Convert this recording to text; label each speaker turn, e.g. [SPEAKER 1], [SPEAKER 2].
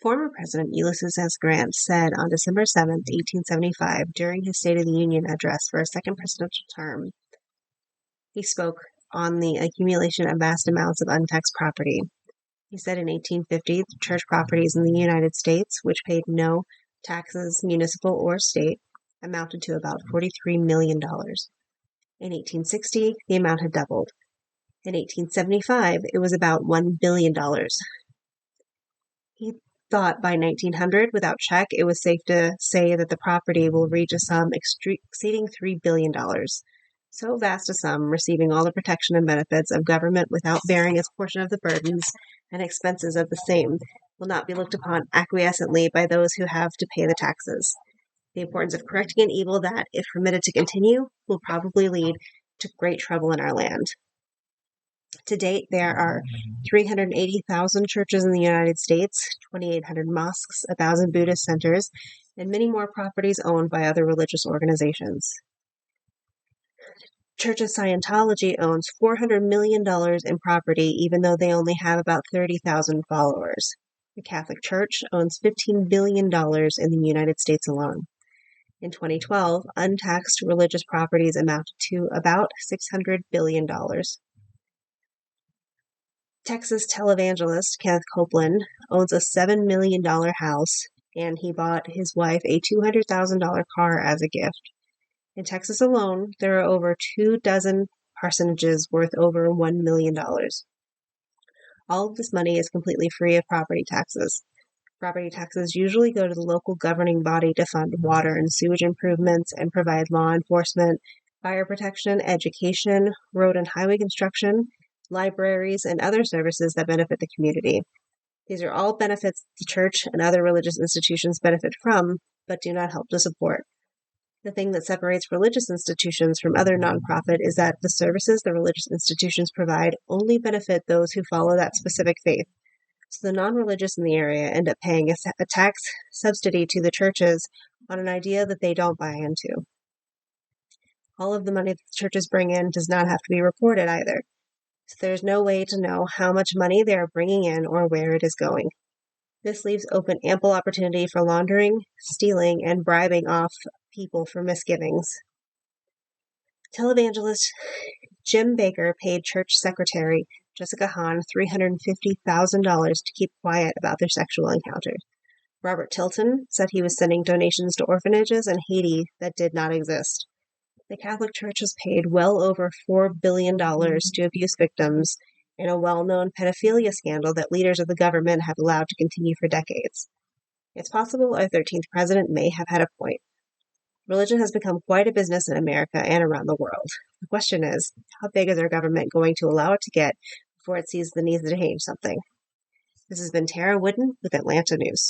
[SPEAKER 1] Former President Ulysses S. Grant said on December 7, 1875, during his State of the Union address for a second presidential term, he spoke on the accumulation of vast amounts of untaxed property. He said in 1850, church properties in the United States, which paid no taxes, municipal or state, amounted to about $43 million. In 1860, the amount had doubled. In 1875, it was about $1 billion. He thought by 1900, without check, it was safe to say that the property will reach a sum exceeding $3 billion. So vast a sum, receiving all the protection and benefits of government without bearing its portion of the burdens and expenses of the same, will not be looked upon acquiescently by those who have to pay the taxes. The importance of correcting an evil that, if permitted to continue, will probably lead to great trouble in our land. To date, there are 380,000 churches in the United States, 2,800 mosques, 1,000 Buddhist centers, and many more properties owned by other religious organizations. Church of Scientology owns $400 million in property, even though they only have about 30,000 followers. The Catholic Church owns $15 billion in the United States alone. In 2012, untaxed religious properties amounted to about $600 billion. Texas televangelist Kenneth Copeland owns a $7 million house, and he bought his wife a $200,000 car as a gift. In Texas alone, there are over 24 parsonages worth over $1 million. All of this money is completely free of property taxes. Property taxes usually go to the local governing body to fund water and sewage improvements and provide law enforcement, fire protection, education, road and highway construction, libraries, and other services that benefit the community. These are all benefits the church and other religious institutions benefit from, but do not help to support. The thing that separates religious institutions from other nonprofit is that the services the religious institutions provide only benefit those who follow that specific faith. So the non-religious in the area end up paying a tax subsidy to the churches on an idea that they don't buy into. All of the money that the churches bring in does not have to be reported either. So there's no way to know how much money they are bringing in or where it is going. This leaves open ample opportunity for laundering, stealing, and bribing off people for misgivings. Televangelist Jim Baker paid church secretary Jessica Hahn $350,000 to keep quiet about their sexual encounters. Robert Tilton said he was sending donations to orphanages in Haiti that did not exist. The Catholic Church has paid well over $4 billion to abuse victims in a well-known pedophilia scandal that leaders of the government have allowed to continue for decades. It's possible our 13th president may have had a point. Religion has become quite a business in America and around the world. The question is, how big is our government going to allow it to get before it sees the need to change something? This has been Tara Wooden with Atlanta News.